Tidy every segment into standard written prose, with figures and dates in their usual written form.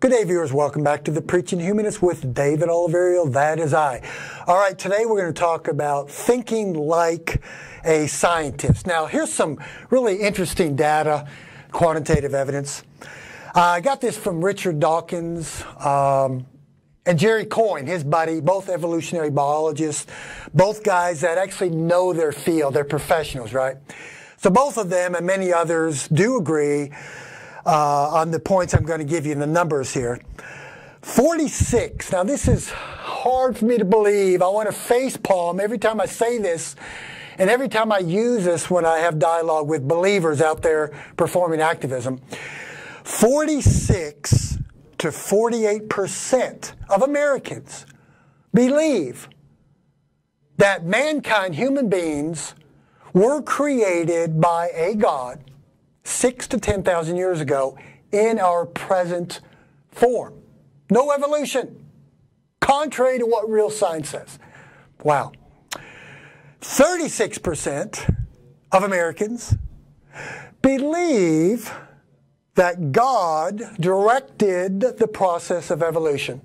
Good day, viewers. Welcome back to the Preaching Humanist with David Oliverio. That is I. All right, today we're going to talk about thinking like a scientist. Now, here's some really interesting data, quantitative evidence. I got this from Richard Dawkins and Jerry Coyne, his buddy, both evolutionary biologists, both guys that actually know their field. They're professionals, right? So both of them and many others do agree on the points I'm going to give you in the numbers here. 46. Now, this is hard for me to believe. I want to face palm every time I say this and every time I use this when I have dialogue with believers out there performing activism. 46 to 48% of Americans believe that mankind, human beings, were created by a God 6,000 to 10,000 years ago in our present form. No evolution, contrary to what real science says. Wow. 36% of Americans believe that God directed the process of evolution.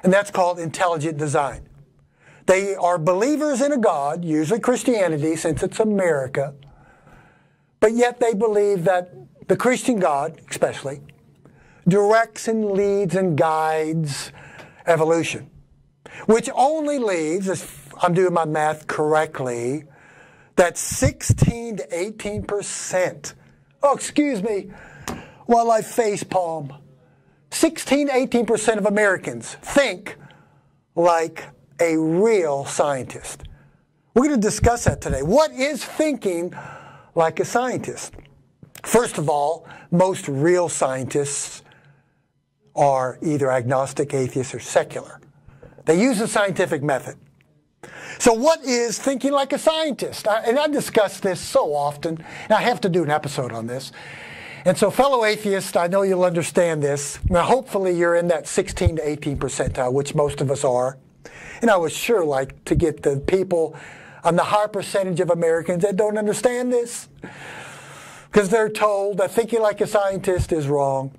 And that's called intelligent design. They are believers in a God, usually Christianity, since it's America, but yet they believe that the Christian God, especially, directs and leads and guides evolution, which only leaves, if I'm doing my math correctly, that 16 to 18%, oh, excuse me, while I face palm, 16 to 18% of Americans think like a real scientist. We're going to discuss that today. What is thinking like a scientist? First of all, most real scientists are either agnostic, atheist, or secular. They use the scientific method. So what is thinking like a scientist? And I discuss this so often, and I have to do an episode on this. And so fellow atheists, I know you'll understand this. Now hopefully you're in that 16 to 18 percentile, which most of us are. And I would sure like to get the people on the high percentage of Americans that don't understand this, because they're told that thinking like a scientist is wrong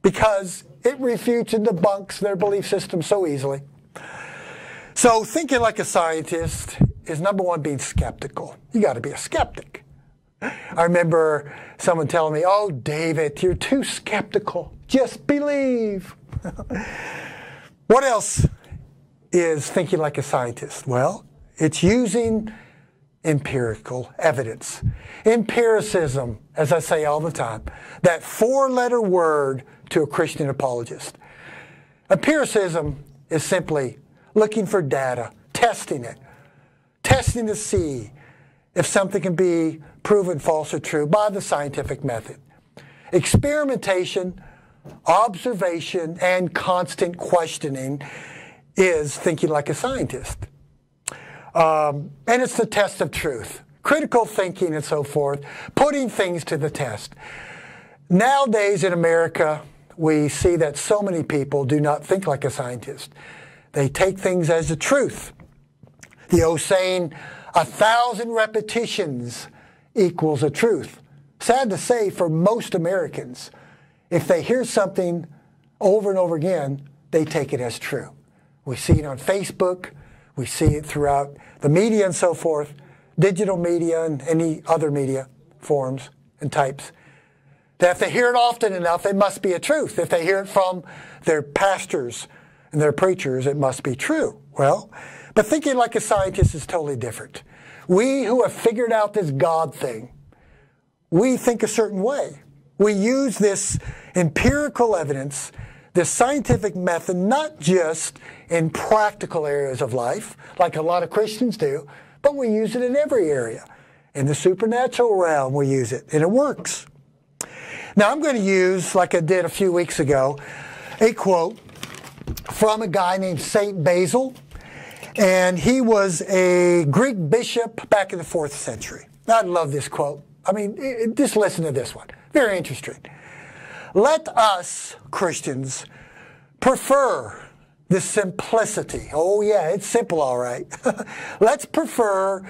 because it refutes and debunks their belief system so easily. So thinking like a scientist is, number one, being skeptical. You got to be a skeptic. I remember someone telling me, "Oh, David, you're too skeptical. Just believe." What else is thinking like a scientist? Well, it's using empirical evidence. Empiricism, as I say all the time, that four-letter word to a Christian apologist. Empiricism is simply looking for data, testing it, testing to see if something can be proven false or true by the scientific method. Experimentation, observation, and constant questioning is thinking like a scientist. And it's the test of truth, critical thinking and so forth, putting things to the test. Nowadays in America, we see that so many people do not think like a scientist. They take things as the truth. The old saying, 1,000 repetitions equals a truth. Sad to say, for most Americans, if they hear something over and over again, they take it as true. We see it on Facebook. We see it throughout the media and so forth, digital media and any other media forms and types. That if they hear it often enough, it must be a truth. If they hear it from their pastors and their preachers, it must be true. Well, but thinking like a scientist is totally different. We who have figured out this God thing, we think a certain way. We use this empirical evidence, this scientific method, not just in practical areas of life, like a lot of Christians do, but we use it in every area. In the supernatural realm, we use it, and it works. Now, I'm going to use, like I did a few weeks ago, a quote from a guy named Saint Basil, and he was a Greek bishop back in the 4th century. I love this quote. I mean, just listen to this one. Very interesting. Let us, Christians, prefer the simplicity. Oh yeah, it's simple, all right. Let's prefer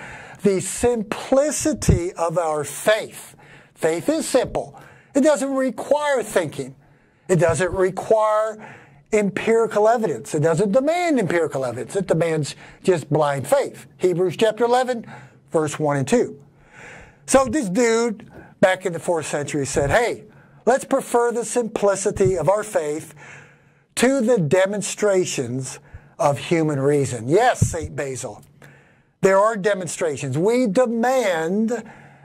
the simplicity of our faith. Faith is simple. It doesn't require thinking. It doesn't require empirical evidence. It doesn't demand empirical evidence. It demands just blind faith. Hebrews chapter 11, verse 1 and 2. So this dude, back in the 4th century, said, hey, let's prefer the simplicity of our faith to the demonstrations of human reason. Yes, St. Basil, there are demonstrations. We demand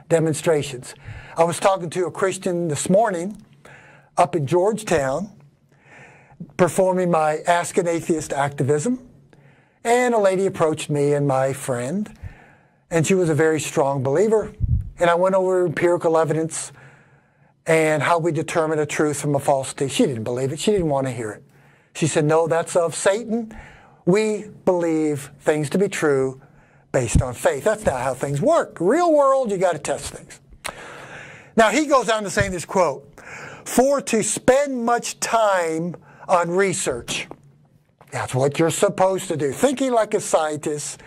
demonstrations. I was talking to a Christian this morning up in Georgetown, performing my Ask an Atheist activism, and a lady approached me and my friend, and she was a very strong believer, and I went over empirical evidence and how we determine a truth from a falsity. She didn't believe it. She didn't want to hear it. She said, no, that's of Satan. We believe things to be true based on faith. That's not how things work. Real world, you got to test things. Now, he goes on to say this quote, for to spend much time on research. That's what you're supposed to do. Thinking like a scientist,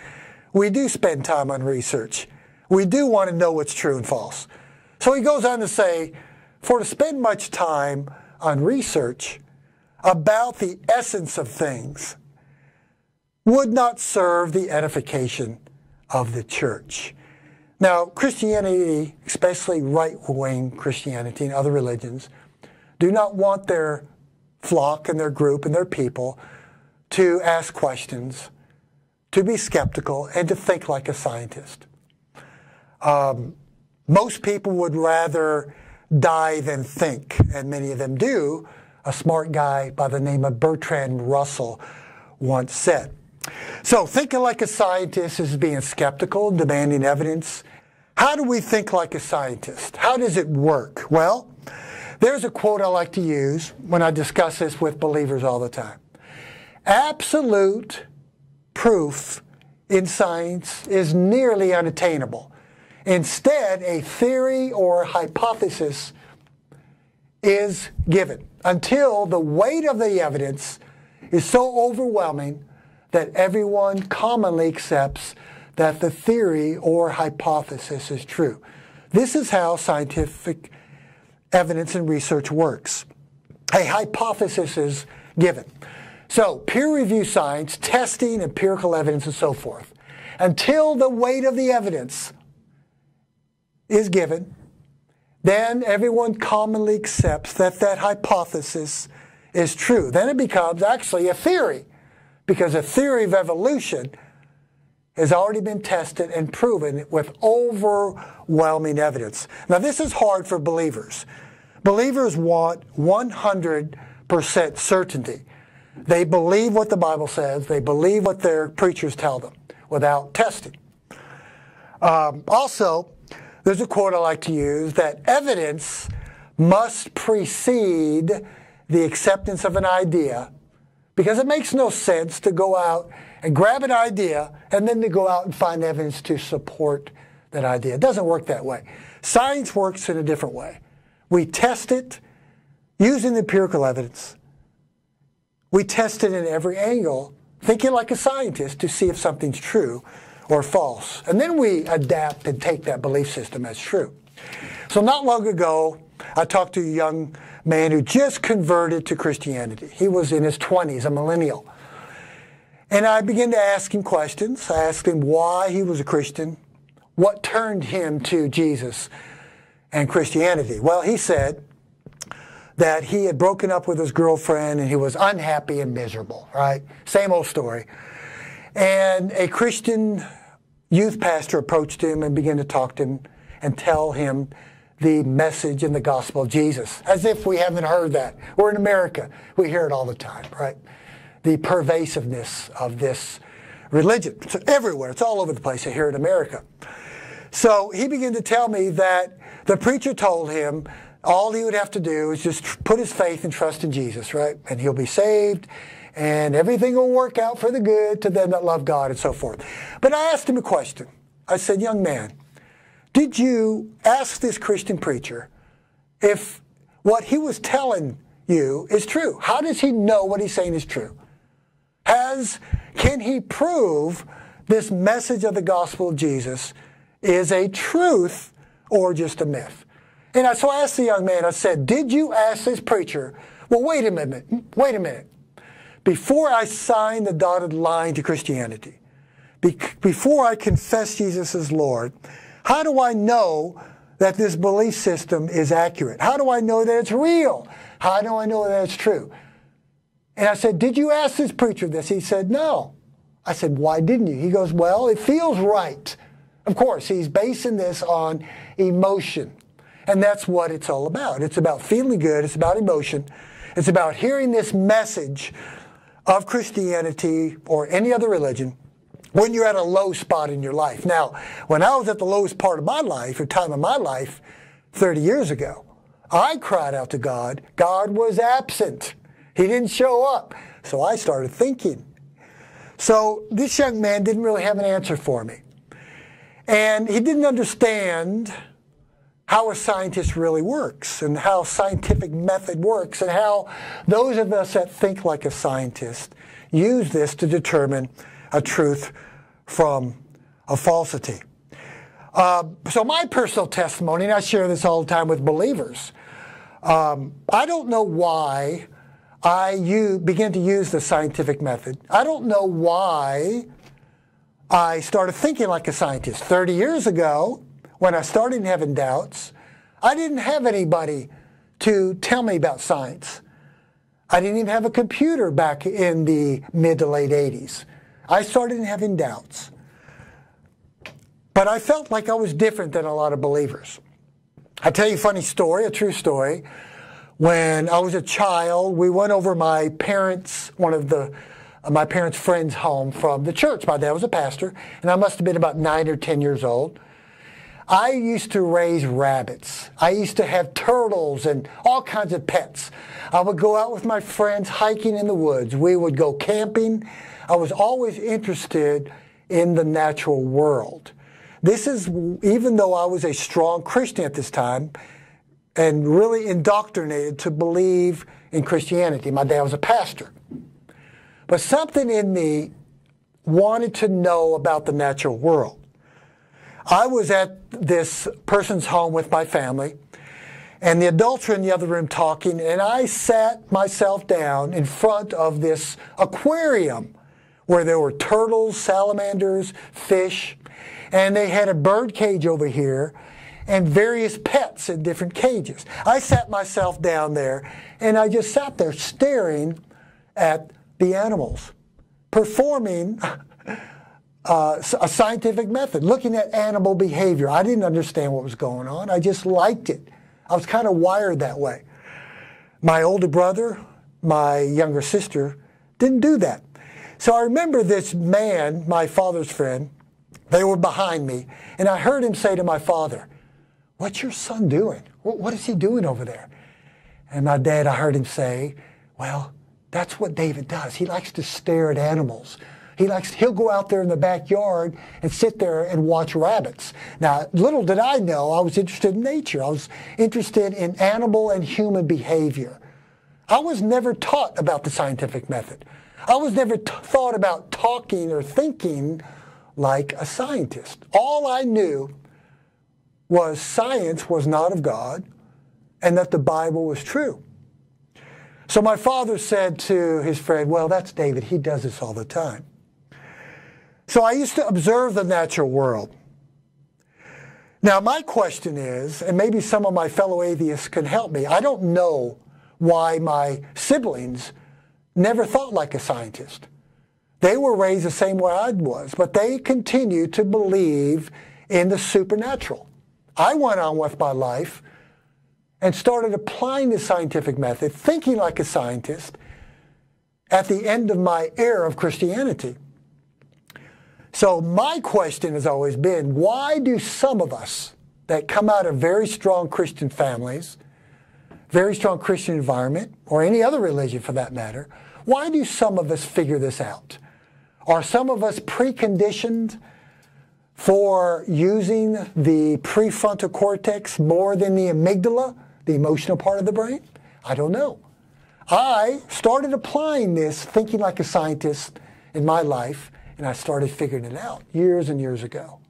we do spend time on research. We do want to know what's true and false. So he goes on to say, for to spend much time on research about the essence of things would not serve the edification of the church. Now, Christianity, especially right-wing Christianity and other religions, do not want their flock and their group and their people to ask questions, to be skeptical, and to think like a scientist. Most people would rather die than think, and many of them do. A smart guy by the name of Bertrand Russell once said. So thinking like a scientist is being skeptical, demanding evidence. How do we think like a scientist? How does it work? Well, there's a quote I like to use when I discuss this with believers all the time. Absolute proof in science is nearly unattainable. Instead, a theory or hypothesis is given until the weight of the evidence is so overwhelming that everyone commonly accepts that the theory or hypothesis is true. This is how scientific evidence and research works. A hypothesis is given. So peer-reviewed science, testing, empirical evidence, and so forth. Until the weight of the evidence is given, then everyone commonly accepts that that hypothesis is true. Then it becomes actually a theory, because a theory of evolution has already been tested and proven with overwhelming evidence. Now, this is hard for believers. Believers want 100% certainty. They believe what the Bible says. They believe what their preachers tell them without testing. Also, there's a quote I like to use, that evidence must precede the acceptance of an idea, because it makes no sense to go out and grab an idea and then to go out and find evidence to support that idea. It doesn't work that way. Science works in a different way. We test it using empirical evidence. We test it in every angle, thinking like a scientist to see if something's true or false. And then we adapt and take that belief system as true. So not long ago, I talked to a young man who just converted to Christianity. He was in his 20s, a millennial. And I began to ask him questions. I asked him why he was a Christian, what turned him to Jesus and Christianity. Well, he said that he had broken up with his girlfriend and he was unhappy and miserable, right? Same old story. And a Christian youth pastor approached him and began to talk to him and tell him the message in the gospel of Jesus, as if we haven't heard that. We're in America. We hear it all the time, right? The pervasiveness of this religion. It's everywhere. It's all over the place here in America. So he began to tell me that the preacher told him all he would have to do is just put his faith and trust in Jesus, right? And he'll be saved, and everything will work out for the good to them that love God and so forth. But I asked him a question. I said, young man, did you ask this Christian preacher if what he was telling you is true? How does he know what he's saying is true? Can he prove this message of the gospel of Jesus is a truth or just a myth? And so I asked the young man, I said, did you ask this preacher Well, wait a minute. Before I sign the dotted line to Christianity, before I confess Jesus as Lord, how do I know that this belief system is accurate? How do I know that it's real? How do I know that it's true? And I said, did you ask this preacher this? He said, no. I said, why didn't you? He goes, well, it feels right. Of course, he's basing this on emotion. And that's what it's all about. It's about feeling good. It's about emotion. It's about hearing this message of Christianity or any other religion when you're at a low spot in your life. Now, when I was at the lowest part of my life, or time of my life, 30 years ago, I cried out to God. God was absent. He didn't show up. So I started thinking. So this young man didn't really have an answer for me. And he didn't understand how a scientist really works and how scientific method works and how those of us that think like a scientist use this to determine a truth from a falsity. So my personal testimony, and I share this all the time with believers, I don't know why I began to use the scientific method. I don't know why I started thinking like a scientist. 30 years ago, when I started having doubts, I didn't have anybody to tell me about science. I didn't even have a computer back in the mid to late 80s. I started having doubts. But I felt like I was different than a lot of believers. I'll tell you a funny story, a true story. When I was a child, we went over my parents' friend's home from the church. My dad was a pastor, and I must have been about 9 or 10 years old. I used to raise rabbits. I used to have turtles and all kinds of pets. I would go out with my friends hiking in the woods. We would go camping. I was always interested in the natural world. This is, even though I was a strong Christian at this time and really indoctrinated to believe in Christianity. My dad was a pastor. But something in me wanted to know about the natural world. I was at this person's home with my family, and the adults were in the other room talking, and I sat myself down in front of this aquarium where there were turtles, salamanders, fish, and they had a bird cage over here and various pets in different cages. I sat myself down there, and I just sat there staring at the animals, performing a scientific method, looking at animal behavior. I didn't understand what was going on. I just liked it. I was kind of wired that way. My older brother, my younger sister, didn't do that. So I remember this man, my father's friend, they were behind me, and I heard him say to my father, "What's your son doing? What is he doing over there?" And my dad, I heard him say, "Well, that's what David does. He likes to stare at animals. He'll go out there in the backyard and sit there and watch rabbits." Now, little did I know, I was interested in nature. I was interested in animal and human behavior. I was never taught about the scientific method. I was never thought about talking or thinking like a scientist. All I knew was science was not of God and that the Bible was true. So my father said to his friend, "Well, that's David. He does this all the time." So I used to observe the natural world. Now my question is, and maybe some of my fellow atheists can help me, I don't know why my siblings never thought like a scientist. They were raised the same way I was, but they continue to believe in the supernatural. I went on with my life and started applying the scientific method, thinking like a scientist, at the end of my era of Christianity. So my question has always been, why do some of us that come out of very strong Christian families, very strong Christian environment, or any other religion for that matter, why do some of us figure this out? Are some of us preconditioned for using the prefrontal cortex more than the amygdala, the emotional part of the brain? I don't know. I started applying this, thinking like a scientist, in my life, and I started figuring it out years and years ago.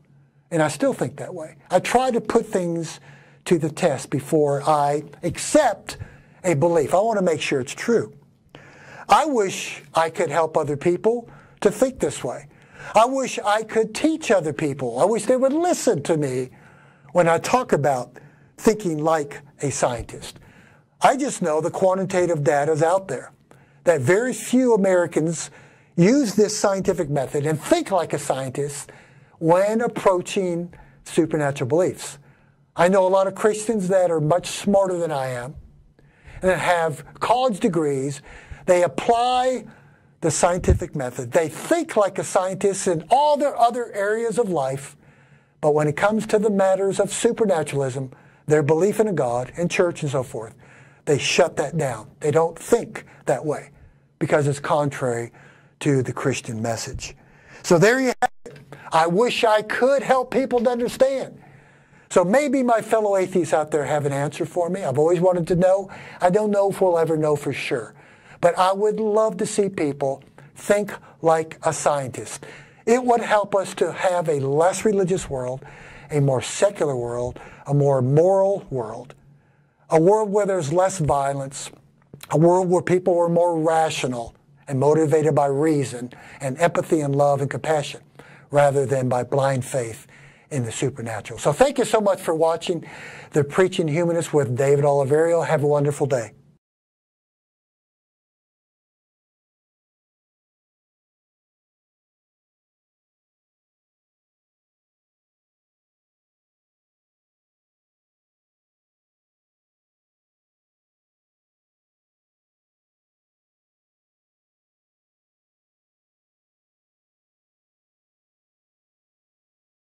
And I still think that way. I try to put things to the test before I accept a belief. I want to make sure it's true. I wish I could help other people to think this way. I wish I could teach other people. I wish they would listen to me when I talk about thinking like a scientist. I just know the quantitative data is out there, that very few Americans use this scientific method and think like a scientist when approaching supernatural beliefs. I know a lot of Christians that are much smarter than I am and that have college degrees. They apply the scientific method. They think like a scientist in all their other areas of life, but when it comes to the matters of supernaturalism, their belief in a God and church and so forth, they shut that down. They don't think that way because it's contrary to the Christian message. So there you have it. I wish I could help people to understand. So maybe my fellow atheists out there have an answer for me. I've always wanted to know. I don't know if we'll ever know for sure. But I would love to see people think like a scientist. It would help us to have a less religious world, a more secular world, a more moral world, a world where there's less violence, a world where people are more rational and motivated by reason and empathy and love and compassion rather than by blind faith in the supernatural. So thank you so much for watching the Preaching Humanist with David Oliverio. Have a wonderful day.